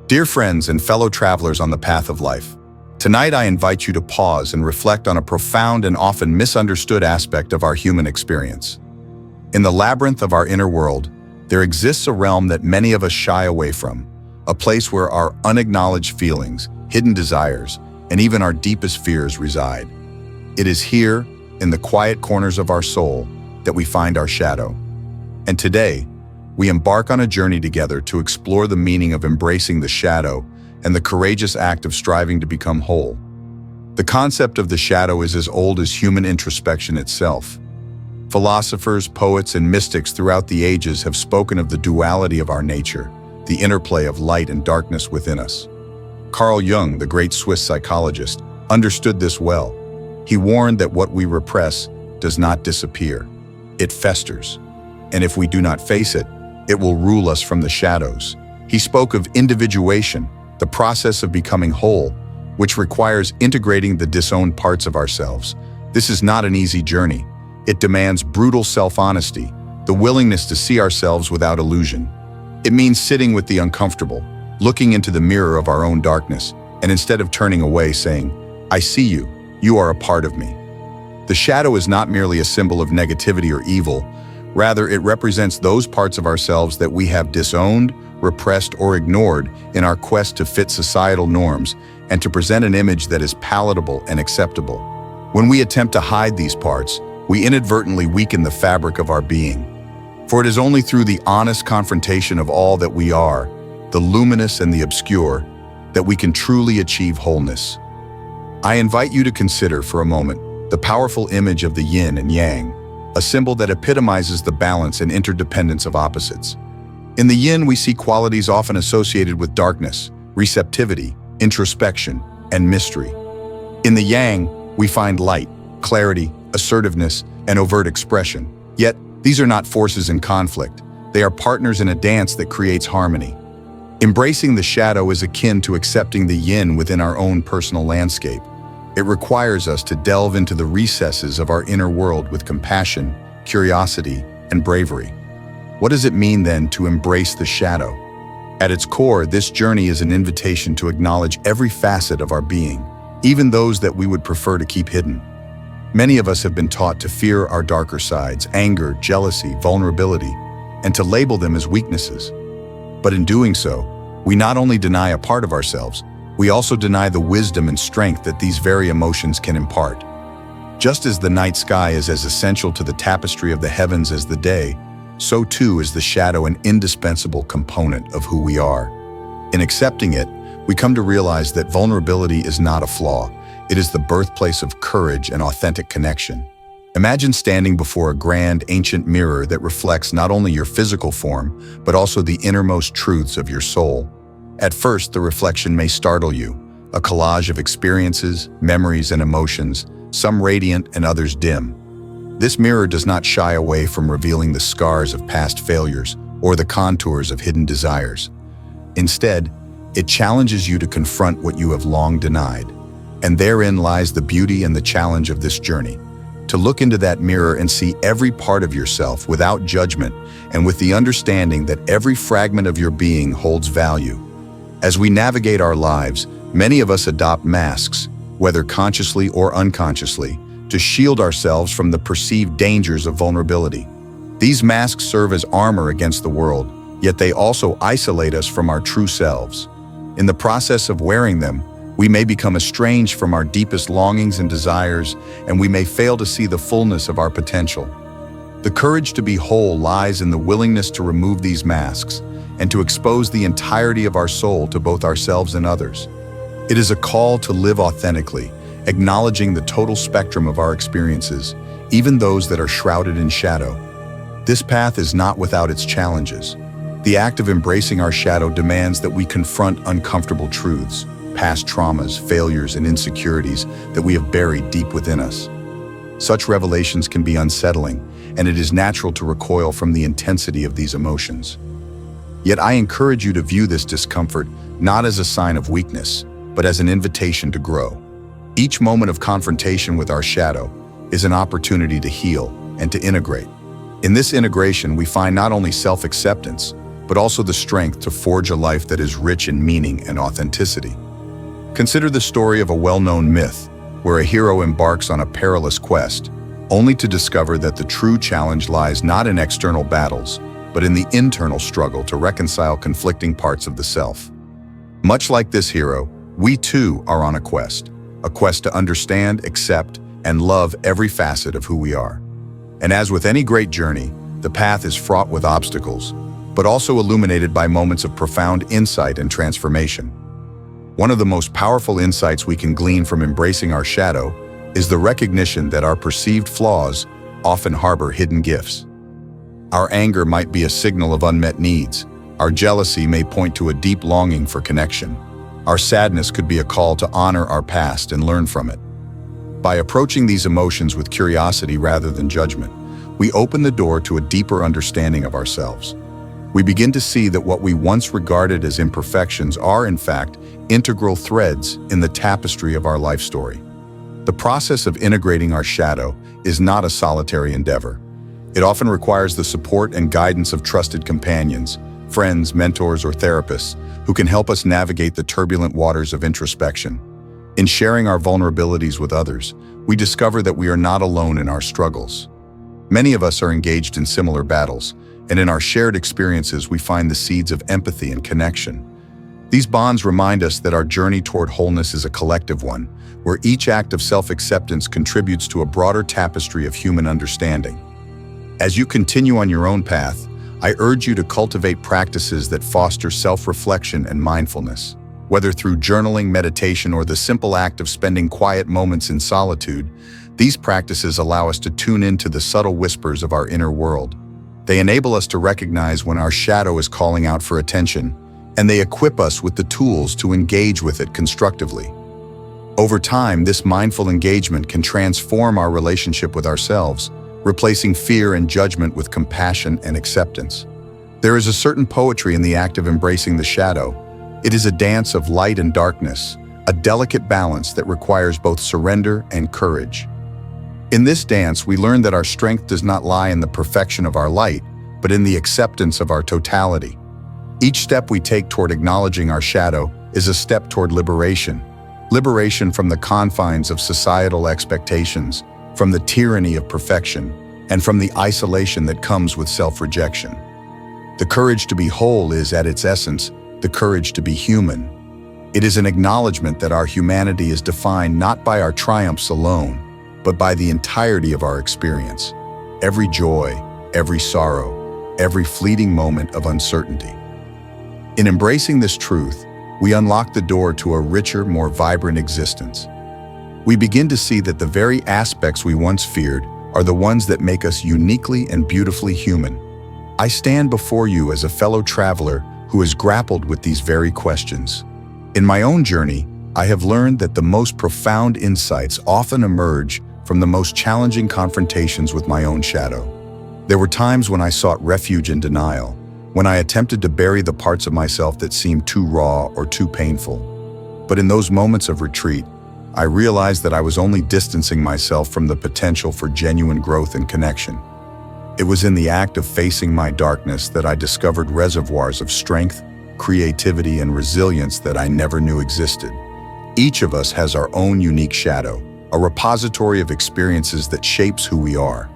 Dear friends and fellow travelers on the path of life, tonight I invite you to pause and reflect on a profound and often misunderstood aspect of our human experience. In the labyrinth of our inner world, there exists a realm that many of us shy away from, a place where our unacknowledged feelings, hidden desires, and even our deepest fears reside. It is here, in the quiet corners of our soul, that we find our shadow. And today, we embark on a journey together to explore the meaning of embracing the shadow and the courageous act of striving to become whole. The concept of the shadow is as old as human introspection itself. Philosophers, poets, and mystics throughout the ages have spoken of the duality of our nature, the interplay of light and darkness within us. Carl Jung, the great Swiss psychologist, understood this well. He warned that what we repress does not disappear. It festers. And if we do not face it, it will rule us from the shadows. He spoke of individuation, the process of becoming whole, which requires integrating the disowned parts of ourselves. This is not an easy journey. It demands brutal self-honesty, the willingness to see ourselves without illusion. It means sitting with the uncomfortable, looking into the mirror of our own darkness, and instead of turning away saying, "I see you, you are a part of me." The shadow is not merely a symbol of negativity or evil. Rather, it represents those parts of ourselves that we have disowned, repressed, or ignored in our quest to fit societal norms and to present an image that is palatable and acceptable. When we attempt to hide these parts, we inadvertently weaken the fabric of our being. For it is only through the honest confrontation of all that we are, the luminous and the obscure, that we can truly achieve wholeness. I invite you to consider for a moment the powerful image of the yin and yang, a symbol that epitomizes the balance and interdependence of opposites. In the yin, we see qualities often associated with darkness, receptivity, introspection, and mystery. In the yang, we find light, clarity, assertiveness, and overt expression. Yet, these are not forces in conflict. They are partners in a dance that creates harmony. Embracing the shadow is akin to accepting the yin within our own personal landscape. It requires us to delve into the recesses of our inner world with compassion, curiosity, and bravery. What does it mean then to embrace the shadow? At its core, this journey is an invitation to acknowledge every facet of our being, even those that we would prefer to keep hidden. Many of us have been taught to fear our darker sides, anger, jealousy, vulnerability, and to label them as weaknesses. But in doing so, we not only deny a part of ourselves, we also deny the wisdom and strength that these very emotions can impart. Just as the night sky is as essential to the tapestry of the heavens as the day, so too is the shadow an indispensable component of who we are. In accepting it, we come to realize that vulnerability is not a flaw. It is the birthplace of courage and authentic connection. Imagine standing before a grand, ancient mirror that reflects not only your physical form, but also the innermost truths of your soul. At first, the reflection may startle you, a collage of experiences, memories, and emotions, some radiant and others dim. This mirror does not shy away from revealing the scars of past failures or the contours of hidden desires. Instead, it challenges you to confront what you have long denied. And therein lies the beauty and the challenge of this journey. To look into that mirror and see every part of yourself without judgment and with the understanding that every fragment of your being holds value. As we navigate our lives, many of us adopt masks, whether consciously or unconsciously, to shield ourselves from the perceived dangers of vulnerability. These masks serve as armor against the world, yet they also isolate us from our true selves. In the process of wearing them, we may become estranged from our deepest longings and desires, and we may fail to see the fullness of our potential. The courage to be whole lies in the willingness to remove these masks and to expose the entirety of our soul to both ourselves and others. It is a call to live authentically, acknowledging the total spectrum of our experiences, even those that are shrouded in shadow. This path is not without its challenges. The act of embracing our shadow demands that we confront uncomfortable truths, past traumas, failures, and insecurities that we have buried deep within us. Such revelations can be unsettling, and it is natural to recoil from the intensity of these emotions. Yet I encourage you to view this discomfort not as a sign of weakness, but as an invitation to grow. Each moment of confrontation with our shadow is an opportunity to heal and to integrate. In this integration, we find not only self-acceptance, but also the strength to forge a life that is rich in meaning and authenticity. Consider the story of a well-known myth, where a hero embarks on a perilous quest, only to discover that the true challenge lies not in external battles, but in the internal struggle to reconcile conflicting parts of the self. Much like this hero, we too are on a quest to understand, accept, and love every facet of who we are. And as with any great journey, the path is fraught with obstacles, but also illuminated by moments of profound insight and transformation. One of the most powerful insights we can glean from embracing our shadow is the recognition that our perceived flaws often harbor hidden gifts. Our anger might be a signal of unmet needs. Our jealousy may point to a deep longing for connection. Our sadness could be a call to honor our past and learn from it. By approaching these emotions with curiosity rather than judgment, we open the door to a deeper understanding of ourselves. We begin to see that what we once regarded as imperfections are, in fact, integral threads in the tapestry of our life story. The process of integrating our shadow is not a solitary endeavor. It often requires the support and guidance of trusted companions, friends, mentors, or therapists who can help us navigate the turbulent waters of introspection. In sharing our vulnerabilities with others, we discover that we are not alone in our struggles. Many of us are engaged in similar battles, and in our shared experiences we find the seeds of empathy and connection. These bonds remind us that our journey toward wholeness is a collective one, where each act of self-acceptance contributes to a broader tapestry of human understanding. As you continue on your own path, I urge you to cultivate practices that foster self-reflection and mindfulness. Whether through journaling, meditation, or the simple act of spending quiet moments in solitude, these practices allow us to tune into the subtle whispers of our inner world. They enable us to recognize when our shadow is calling out for attention, and they equip us with the tools to engage with it constructively. Over time, this mindful engagement can transform our relationship with ourselves, replacing fear and judgment with compassion and acceptance. There is a certain poetry in the act of embracing the shadow. It is a dance of light and darkness, a delicate balance that requires both surrender and courage. In this dance, we learn that our strength does not lie in the perfection of our light, but in the acceptance of our totality. Each step we take toward acknowledging our shadow is a step toward liberation. Liberation from the confines of societal expectations, from the tyranny of perfection, and from the isolation that comes with self-rejection. The courage to be whole is, at its essence, the courage to be human. It is an acknowledgement that our humanity is defined not by our triumphs alone, but by the entirety of our experience. Every joy, every sorrow, every fleeting moment of uncertainty. In embracing this truth, we unlock the door to a richer, more vibrant existence. We begin to see that the very aspects we once feared are the ones that make us uniquely and beautifully human. I stand before you as a fellow traveler who has grappled with these very questions. In my own journey, I have learned that the most profound insights often emerge from the most challenging confrontations with my own shadow. There were times when I sought refuge in denial, when I attempted to bury the parts of myself that seemed too raw or too painful. But in those moments of retreat, I realized that I was only distancing myself from the potential for genuine growth and connection. It was in the act of facing my darkness that I discovered reservoirs of strength, creativity, and resilience that I never knew existed. Each of us has our own unique shadow, a repository of experiences that shapes who we are.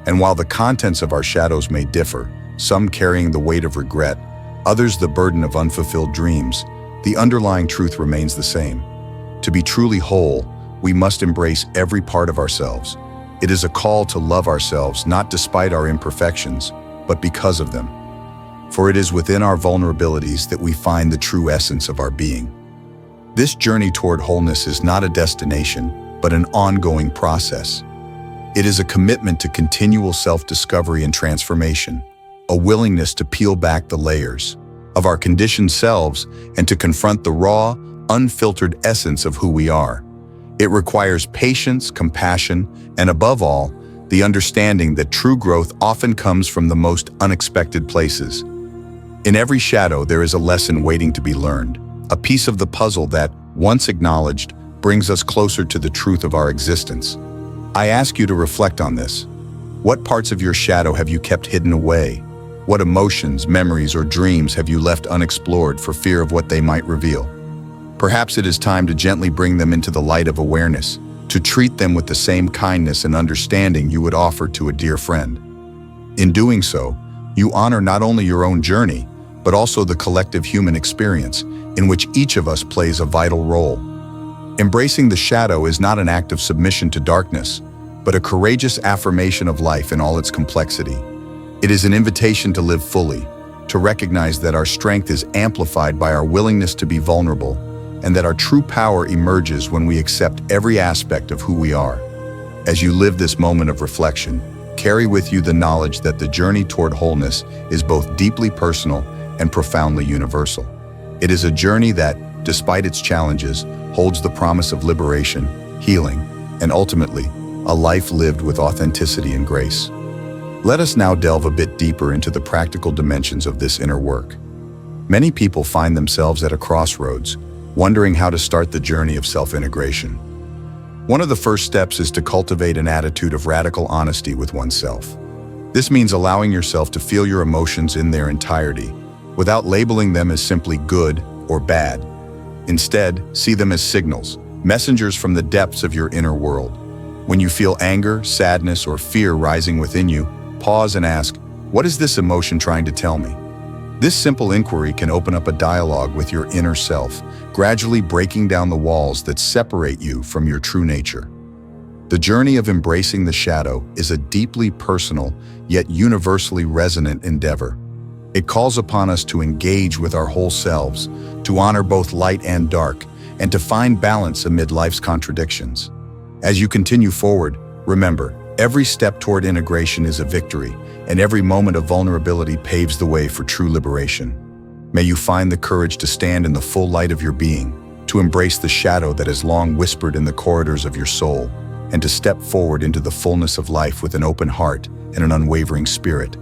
And while the contents of our shadows may differ, some carrying the weight of regret, others the burden of unfulfilled dreams, the underlying truth remains the same. To be truly whole, we must embrace every part of ourselves. It is a call to love ourselves not despite our imperfections, but because of them. For it is within our vulnerabilities that we find the true essence of our being. This journey toward wholeness is not a destination, but an ongoing process. It is a commitment to continual self-discovery and transformation, a willingness to peel back the layers of our conditioned selves and to confront the raw, unfiltered essence of who we are. It requires patience, compassion, and above all, the understanding that true growth often comes from the most unexpected places. In every shadow, there is a lesson waiting to be learned, a piece of the puzzle that, once acknowledged, brings us closer to the truth of our existence. I ask you to reflect on this. What parts of your shadow have you kept hidden away? What emotions, memories, or dreams have you left unexplored for fear of what they might reveal? Perhaps it is time to gently bring them into the light of awareness, to treat them with the same kindness and understanding you would offer to a dear friend. In doing so, you honor not only your own journey, but also the collective human experience, in which each of us plays a vital role. Embracing the shadow is not an act of submission to darkness, but a courageous affirmation of life in all its complexity. It is an invitation to live fully, to recognize that our strength is amplified by our willingness to be vulnerable, and that our true power emerges when we accept every aspect of who we are. As you live this moment of reflection, carry with you the knowledge that the journey toward wholeness is both deeply personal and profoundly universal. It is a journey that, despite its challenges, holds the promise of liberation, healing, and ultimately, a life lived with authenticity and grace. Let us now delve a bit deeper into the practical dimensions of this inner work. Many people find themselves at a crossroads, wondering how to start the journey of self-integration. One of the first steps is to cultivate an attitude of radical honesty with oneself. This means allowing yourself to feel your emotions in their entirety, without labeling them as simply good or bad. Instead, see them as signals, messengers from the depths of your inner world. When you feel anger, sadness, or fear rising within you, pause and ask, what is this emotion trying to tell me? This simple inquiry can open up a dialogue with your inner self, gradually breaking down the walls that separate you from your true nature. The journey of embracing the shadow is a deeply personal, yet universally resonant endeavor. It calls upon us to engage with our whole selves, to honor both light and dark, and to find balance amid life's contradictions. As you continue forward, remember, every step toward integration is a victory, and every moment of vulnerability paves the way for true liberation. May you find the courage to stand in the full light of your being, to embrace the shadow that has long whispered in the corridors of your soul, and to step forward into the fullness of life with an open heart and an unwavering spirit.